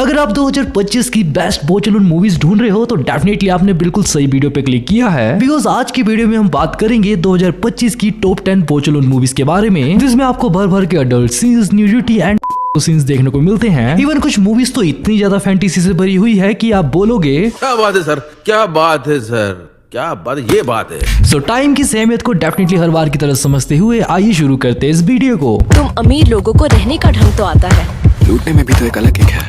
अगर आप 2025 की बेस्ट बॉलीवुड मूवीज ढूंढ रहे हो तो डेफिनेटली आपने बिल्कुल सही वीडियो पे क्लिक किया है, बिकॉज आज की वीडियो में हम बात करेंगे 2025 की टॉप 10 बॉलीवुड मूवीज के बारे में, जिसमें आपको भर भर के adult scenes, nudity and scenes देखने को मिलते हैं। इवन कुछ मूवीज तो इतनी ज्यादा फैंटेसी से भरी हुई है कि आप बोलोगे क्या बात है सर, क्या बात है सर, क्या बात, ये बात है। सो टाइम की अहमियत को डेफिनेटली हर बार की तरह समझते हुए आइए शुरू करते हैं इस वीडियो को। तुम अमीर लोगों को रहने का ढंग तो आता है, लूटने में भी तो एक अलग किक है।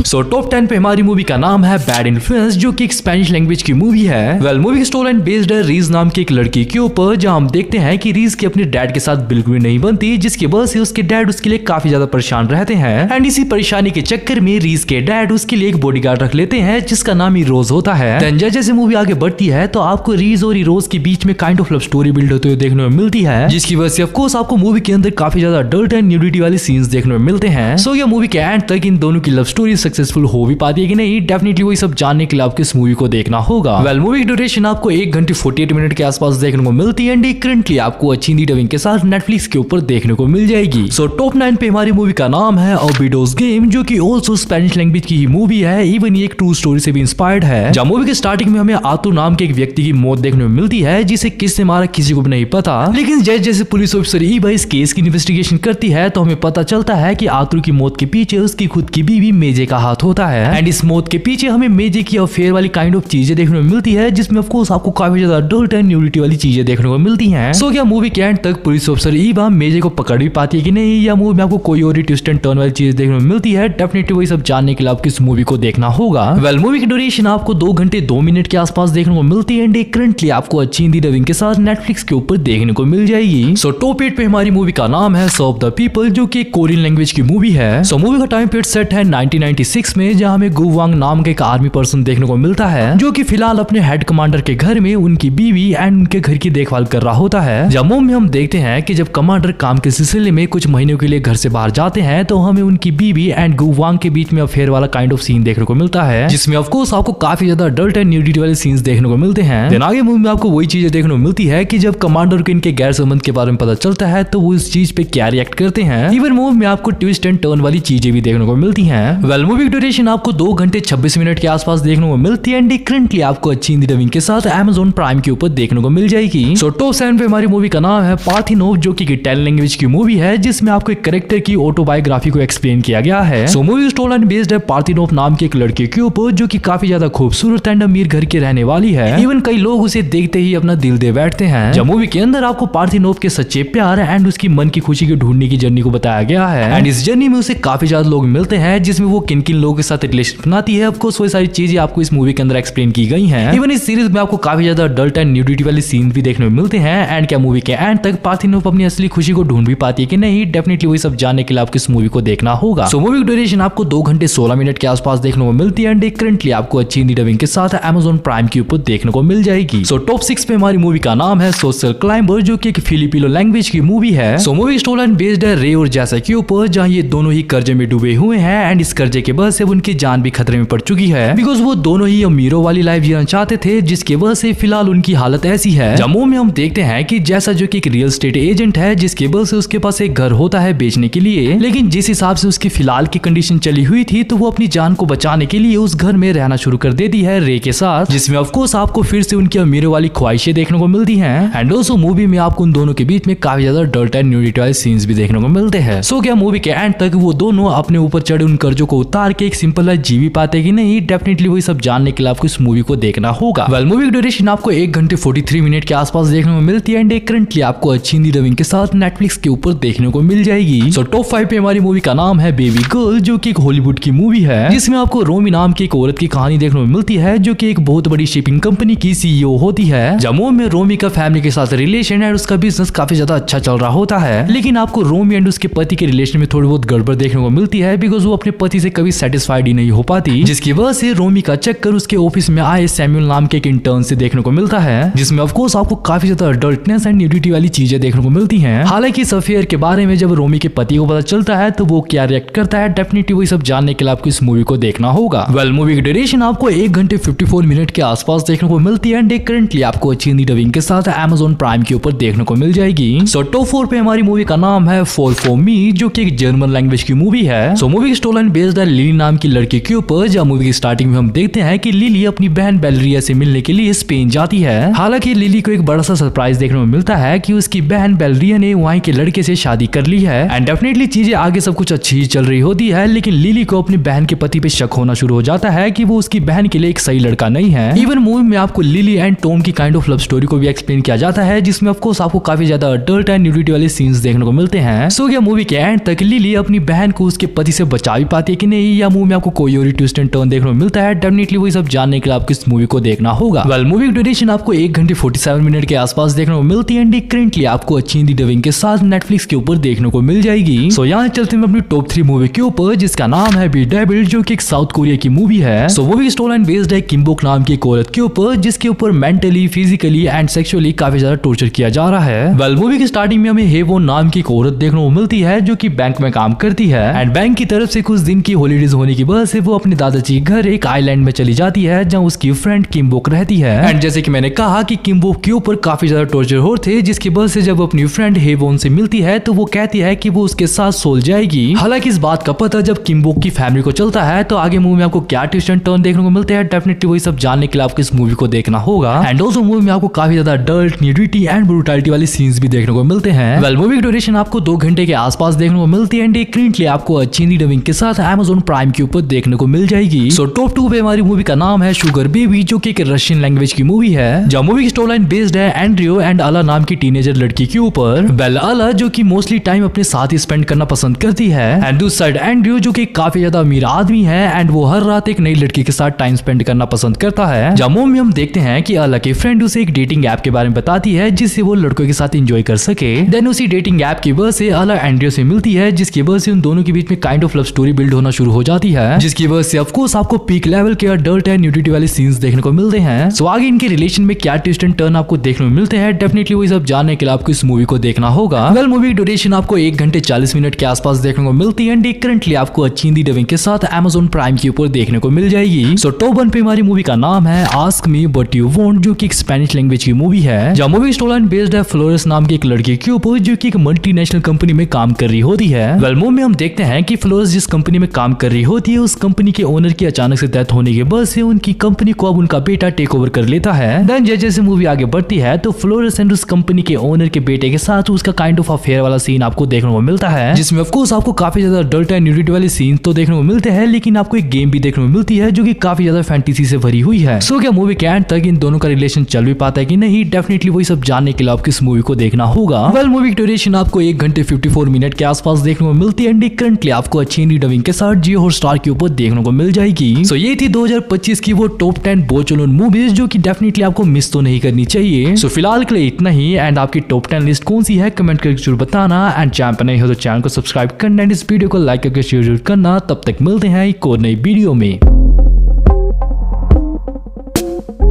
सो टॉप 10 पे हमारी मूवी का नाम है बैड इन्फ्लुएंस, जो कि एक स्पेनिश लैंग्वेज की मूवी है। Well movie story and based है रीज नाम की एक लड़की के ऊपर, जहां हम देखते हैं कि रीज की अपने डैड के साथ बिल्कुल भी नहीं बनती, जिसकी वजह से उसके डैड उसके लिए काफी ज्यादा परेशान रहते हैं। एंड इसी परेशानी के चक्कर में रीज के डैड उसके लिए एक बॉडीगार्ड रख लेते हैं, जिसका नाम ही रोज होता है। देन जैसे मूवी आगे बढ़ती है तो आपको रीज और रोज के बीच में kind of love story build होते हुए देखने में मिलती है, जिसकी वजह से ऑफ कोर्स आपको मूवी के अंदर काफी ज्यादा अडल्ट एंड न्यूडिटी वाली सीन्स देखने में मिलते हैं। सो ये मूवी के एंड तक इन दोनों की लव स्टोरी सक्सेसफुल हो भी पाती है कि नहीं, डेफिनेटली वही सब जानने के लिए आपको इस मूवी को देखना होगा। वेल मूवी की ड्यूरेशन आपको 1 घंटे 48 मिनट के आसपास देखने को मिलती है, एंड करंटली आपको अच्छी हिंदी डबिंग के साथ नेटफ्लिक्स के ऊपर देखने को मिल जाएगी। सो टॉप 9 पे हमारी मूवी का नाम है ओबिडोस गेम, जो कि ऑल्सो स्पेनिश लैंग्वेज की ही मूवी है। इवन ये एक ट्रू स्टोरी से भी इंस्पायर्ड है। जब मूवी के स्टार्टिंग में हमें आतू नाम के एक व्यक्ति की मौत देखने को मिलती है, जिसे किसने मारा किसी को भी नहीं पता, लेकिन जैसे जैसे पुलिस ऑफिसर ईबा इस केस की इन्वेस्टिगेशन करती है तो हमें पता चलता है कि आतू की मौत के पीछे उसकी खुद की बीवी मेजे का हाथ होता है। एंड इस मौत के पीछे हमें मेजे की अफेयर वाली काइंड ऑफ चीजें देखने को मिलती है, जिसमें ऑफ कोर्स आपको काफी ज्यादा अडल्ट एंड न्यूडिटी वाली चीजें देखने को मिलती हैं। सो क्या मूवी के एंड तक पुलिस ऑफिसर ईबा मेजे को पकड़ भी पाती है कि नहीं, या मूवी में आपको कोई और ट्विस्ट एंड टर्न वाली चीज देखने को मिलती है, डेफिनेटली वही सब जानने के लिए आपको इस मूवी को देखना होगा। वेल मूवी की ड्यूरेशन आपको 2 घंटे 2 मिनट के आसपास देखने को मिलती है, एंड करंटली आपको अच्छी हिंदी डबिंग के साथ नेटफ्लिक्स के ऊपर देखने को मिल जाएगी। सो टॉप 8 पे हमारी मूवी का नाम है सर्व द पीपल, जो कि एक कोरियन लैंग्वेज की मूवी है। सो मूवी का टाइम पीरियड सेट है 1996 में, जहां हमें गु वांग नाम के एक आर्मी पर्सन देखने को मिलता है, जो कि फिलहाल अपने हेड कमांडर के घर में उनकी बीवी एंड उनके घर की देखभाल कर रहा होता है। जब में हम देखते हैं कि जब कमांडर काम के सिलसिले में कुछ महीनों के लिए घर से बाहर जाते हैं तो हमें उनकी बीवी एंड गु वांग के बीच में अफेयर वाला काइंड ऑफ सीन देखने को मिलता है, जिसमें ऑफ कोर्स आपको काफी ज्यादा अडल्ट एंड न्यूडिटी वाले सीन्स देखने को मिलते हैं। देन आगे मूवी में आपको वही चीजें देखने को मिलती है कि जब कमांडर को इनके गैर संबंध के बारे में पता चलता है तो वो इस चीज पे क्या रिएक्ट करते हैं। इवन मूवी में आपको ट्विस्ट एंड टर्न वाली चीजें भी देखने को मिलती हैं। वेल मूवी की ड्यूरेशन आपको 2 घंटे 26 मिनट के आसपास देखने को मिलती है, एंड करंटली आपको अच्छी हिंदी डबिंग के साथ Amazon प्राइम के ऊपर देखने को मिल जाएगी। सो टॉप 7 पे हमारी मूवी का नाम है पार्थिनोव, जो कि इटालियन लैंग्वेज की मूवी है, जिसमें आपको एक कैरेक्टर की ऑटोबायोग्राफी को एक्सप्लेन किया गया है। सो मूवी स्टोरी लाइन बेस्ड है पार्थिनोव नाम के एक लड़के के ऊपर, जो कि काफी ज्यादा खूबसूरत एंड अमीर घर की रहने वाली है। इवन कई लोग उसे देखते ही अपना दिल दे बैठते हैं। जब मूवी के अंदर आपको पार्थिनोव के सच्चे प्यार एंड उसकी मन की खुशी को ढूंढने की जर्नी को बताया गया है। एंड इस जर्नी में उसे काफी ज्यादा लोग मिलते हैं, जिसमें वो किन किन लोगों के साथ रिलेशन बनाती है। ऑफकोर्स वो सारी चीजें आपको इस मूवी के अंदर एक्सप्लेन की गई हैं। इवन इस सीरीज में आपको काफी ज्यादा अडल्ट एंड न्यूडिटी वाले सीन भी देखने को मिलते हैं। एंड क्या मूवी के एंड तक पार्थिनोव अपनी असली खुशी को ढूंढ भी पाती है कि नहीं, डेफिनेटली वही सब जानने के लिए आपको इस मूवी को देखना होगा। सो मूवी की ड्यूरेशन आपको 2 घंटे 16 मिनट के आसपास देखने को मिलती है, एंड करंटली आपको अच्छी हिंदी डबिंग के साथ Amazon प्राइम के ऊपर देखने को मिल जाएगी। सो टॉप 6 पे हमारी मूवी का नाम है सोशल क्लाइंबर, जो कि एक फिलिपिनो लैंग्वेज की मूवी है। सो मूवी स्टोरी लाइन बेस्ड है रे और जैसा के ऊपर, जहां ये दोनों ही कर्जे में डूबे हुए हैं, एंड इस कर्जे के वजह से उनकी जान भी खतरे में पड़ चुकी है, बिकॉज वो दोनों ही अमीरों वाली लाइफ जीना चाहते थे, जिसकी वजह से फिलहाल उनकी हालत ऐसी है। जम्मू में हम देखते हैं कि जैसा जो कि एक रियल एस्टेट एजेंट है, जिसके वजह से उसके पास एक घर होता है बेचने के लिए, लेकिन जिस हिसाब से उसकी फिलहाल की कंडीशन चली हुई थी तो वो अपनी जान को बचाने के लिए उस घर में रहना शुरू कर देती है रे के साथ, जिसमें ऑफ कोर्स आपको फिर से उनकी अमीरों वाली ख्वाहिशें देखने को मिलती हैं। एंड ऑल्सो मूवी में आपको उन दोनों के बीच में काफी ज्यादा अडल्ट एंड न्यूडिटी वाले सीन्स भी देखने को मिलते हैं। सो क्या मूवी के एंड तक वो दोनों अपने ऊपर चढ़े उन कर्जों को उतार के एक सिंपल लाइफ जी भी पाते कि नहीं, डेफिनेटली वही सब जानने के लिए आपको इस मूवी को देखना होगा। वेल मूवी की ड्यूरेशन आपको 1 घंटे 43 मिनट के आसपास देखने को मिलती है, एंड करंटली आपको अच्छी हिंदी डबिंग के साथ नेटफ्लिक्स के ऊपर देखने को मिल जाएगी। सो टॉप 5 पे हमारी मूवी का नाम है बेबी गर्ल, जो कि एक हॉलीवुड की मूवी है, जिसमें आपको रोमी नाम की एक औरत की कहानी देखने को मिलती है, जो कि एक बहुत बड़ी शिपिंग कंपनी की CEO होती है। जम्मू में रोमी का फैमिली के साथ रिलेशन है, उसका बिजनेस काफी ज्यादा अच्छा चल रहा होता है, लेकिन आपको रोमी एंड उसके पति के रिलेशन में थोड़ी बहुत गड़बड़ देखने को मिलती है, बिकॉज वो अपने पति से कभी सेटिस्फाइड ही नहीं हो पाती, जिसकी वजह से रोमी का चक्कर उसके ऑफिस में आए सैमुअल नाम के एक इंटर्न से देखने को मिलता है, जिसमें ऑफ कोर्स आपको काफी ज्यादा अडल्टनेस एंड न्यूडिटी वाली चीजें देखने को मिलती हैं। हालांकि इस अफेयर के बारे में जब रोमी के पति को पता चलता है तो वो क्या रिएक्ट करता है, डेफिनेटली वही सब जानने के लिए आपको इस मूवी को देखना होगा। वेल मूवी की ड्यूरेशन आपको 1 घंटे 54 मिनट के आसपास देखने को मिलती है, एंड करंटली आपको अच्छी हिंदी डबिंग के साथ Amazon प्राइम के ऊपर देखने को मिल जाएगी। सो टॉप 4 पे हमारी मूवी का नाम है फॉल फॉर मी, जो कि एक जर्मन लैंग्वेज की मूवी है। सो मूवी की स्टोरी स्टोरी लाइन बेस्ड है लिली नाम की लड़की के ऊपर, जहाँ मूवी की स्टार्टिंग में हम देखते हैं कि लिली अपनी बहन बेलरिया से मिलने के लिए स्पेन जाती है। हालांकि लिली को एक बड़ा सा सरप्राइज देखने को मिलता है कि उसकी बहन बेलरिया ने वहीं के लड़के से शादी कर ली है। एंड डेफिनेटली चीजें आगे सब कुछ अच्छी ही चल रही होती है, लेकिन लिली को अपनी बहन के पति पे शक होना शुरू हो जाता है कि वो उसकी बहन के लिए एक सही लड़का नहीं है। इवन मूवी में आपको लिली एंड टॉम की काइंड ऑफ लव स्टोरी को भी एक्सप्लेन किया जाता है, जिसमें ऑफ कोर्स आपको काफी ज्यादा अडल्ट एंड न्यूडिटी वाले सीन्स देखने को मिलते हैं। सो क्या मूवी के एंड तक लिली अपनी बहन को उसके पति से बचा भी पाती है कि नहीं, या मूवी में आपको कोई और ट्विस्ट एंड टर्न देखने को मिलता है, डेफिनेटली वही सब जानने के लिए आपको इस मूवी को देखना होगा। वेल मूवी की ड्यूरेशन आपको 1 घंटे 47 मिनट के आसपास देखने को मिलती है एंड करेंटली आपको अच्छी हिंदी डबिंग के साथ नेटफ्लिक्स के ऊपर देखने को मिल जाएगी। सो यहाँ चलते हैं अपनी टॉप 3 मूवी के ऊपर, जिसका नाम है बी डेविल, जो कि एक साउथ कोरिया की मूवी है। सो मूवी की स्टोरी लाइन बेस्ड है किम्बोक नाम की एक औरत के ऊपर, जिसके ऊपर मेंटली, फिजिकली एंड सेक्सुअली काफी ज्यादा टॉर्चर किया जा रहा है। वेल मूवी की स्टार्टिंग में हमें हेवो नाम की एक औरत देखने को मिलती है, जो कि बैंक में काम करती है एंड बैंक की तरफ से कुछ दिन की हॉलीडेज होने की वजह से वो अपने दादाजी के घर एक आइलैंड में चली जाती है, जहाँ उसकी फ्रेंड किम्बोक रहती है। एंड जैसे कि मैंने कहा कि किम्बोक के ऊपर काफी ज्यादा टॉर्चर हो थे, जिसकी वजह से जब अपनी फ्रेंड हेवोन से मिलती है तो वो कहती है कि वो उसके साथ सोल जाएगी। हालांकि इस बात का पता जब किम्बोक की फैमिली को चलता है तो आगे मूवी में आपको क्या ट्विस्ट एंड टर्न देखने को मिलते हैं, डेफिनेटली वही सब जानने के लिए आपको इस मूवी को देखना होगा। एंड ऑल्सो मूवी में आपको काफी ज्यादा अडल्ट, न्यूडिटी एंड ब्रूटैलिटी वाले सीन्स भी देखने को मिलते हैं। वेल मूवी की ड्यूरेशन आपको 2 घंटे के आसपास देखने को मिलती है एंड करेंटली आपको अच्छी हिंदी डबिंग के साथ Amazon प्राइम के ऊपर देखने को मिल जाएगी। सो टॉप 2 पे हमारी मूवी का नाम है शुगर बेबी, जो कि एक रशियन लैंग्वेज की मूवी है, जहाँ मूवी की स्टोरी लाइन बेस्ड है एंड्रियो एंड अला नाम की टीनेजर लड़की के ऊपर। वेल अला जो कि मोस्टली टाइम अपने साथ ही स्पेंड करना पसंद करती है एंड दूसरी साइड एंड्रियो जो कि काफी ज्यादा अमीर आदमी है एंड वो हर रात एक नई लड़की के साथ टाइम स्पेंड करना पसंद करता है। जहाँ मूवी में हम देखते हैं कि अला की फ्रेंड उसे एक डेटिंग ऐप के बारे में बताती है, जिससे वो लड़कों के साथ एंजॉय कर सके। देन उसी डेटिंग ऐप की वजह से अला एंड्रियो से मिलती है, जिसकी वजह से उन दोनों के बीच में kind of love story build होना शुरू हो जाती है, जिसकी वजह से ऑफ कोर्स आपको पीक लेवल के अडल्ट एंड न्यूडिटी वाले सीन्स देखने को मिलते हैं। सो आगे इनके रिलेशन में क्या ट्विस्ट एंड टर्न आपको देखने को मिलते हैं, डेफिनेटली वही सब जानने के लिए आपको इस मूवी को देखना होगा। वेल मूवी ड्यूरेशन आपको 1 घंटे 40 मिनट के आसपास देखने को मिलती है एंड करेंटली आपको अच्छी हिंदी डबिंग के साथ Amazon प्राइम के ऊपर देखने को मिल जाएगी। सो टॉप 1 पे हमारी मूवी का नाम है ask me what you want, जो कि एक स्पेनिश लैंग्वेज की मूवी है, जहाँ मूवी स्टोरी लाइन बेस्ड है फ्लोरेस नाम की एक लड़की के ऊपर, जो कि एक मल्टीनेशनल कंपनी में काम कर रही होती है। वेल मूवी में हम देखते हैं कि फ्लोरेस जिस कंपनी में काम कर रही होती है, उस कंपनी के ओनर की अचानक से डेथ होने के बाद से उनकी कंपनी को अब उनका बेटा टेक ओवर कर लेता है। देन जैसे मूवी आगे बढ़ती है तो फ्लोरेस एंड उस कंपनी के ओनर के बेटे के साथ उसका काइंड ऑफ अफेयर वाला सीन आपको देखने को मिलता है, जिसमें ऑफ कोर्स आपको काफी ज्यादा अडल्ट एंड न्यूडिटी वाले सीन तो देखने को मिलते हैं, लेकिन आपको एक गेम भी देखने को मिलती है जो कि काफी ज्यादा फैंटेसी से भरी हुई है। सो क्या मूवी के एंड तक इन दोनों का रिलेशन चल भी पाता है कि नहीं, डेफिनेटली वही सब जानने के लिए आपको इस मूवी को देखना होगा। वेल मूवी की ड्यूरेशन आपको 1 घंटे 54 मिनट के आसपास देखने को मिलती है एंड करंटली आपको अच्छी हिंदी डबिंग के साथ जियो हॉटस्टार के ऊपर देखने को मिल जाएगी। सो ये थी 2025 की वो टॉप 10 बोचलोन मूवीज, जो कि डेफिनेटली आपको मिस तो नहीं करनी चाहिए। सो फिलहाल के लिए इतना ही एंड आपकी टॉप 10 लिस्ट कौन सी है कमेंट करके जरूर बताना एंड चैनल पर नए हो तो चैनल को सब्सक्राइब करना एंड इस वीडियो को लाइक करके शेयर जरूर करना। तब तक मिलते हैं एक और नई वीडियो में।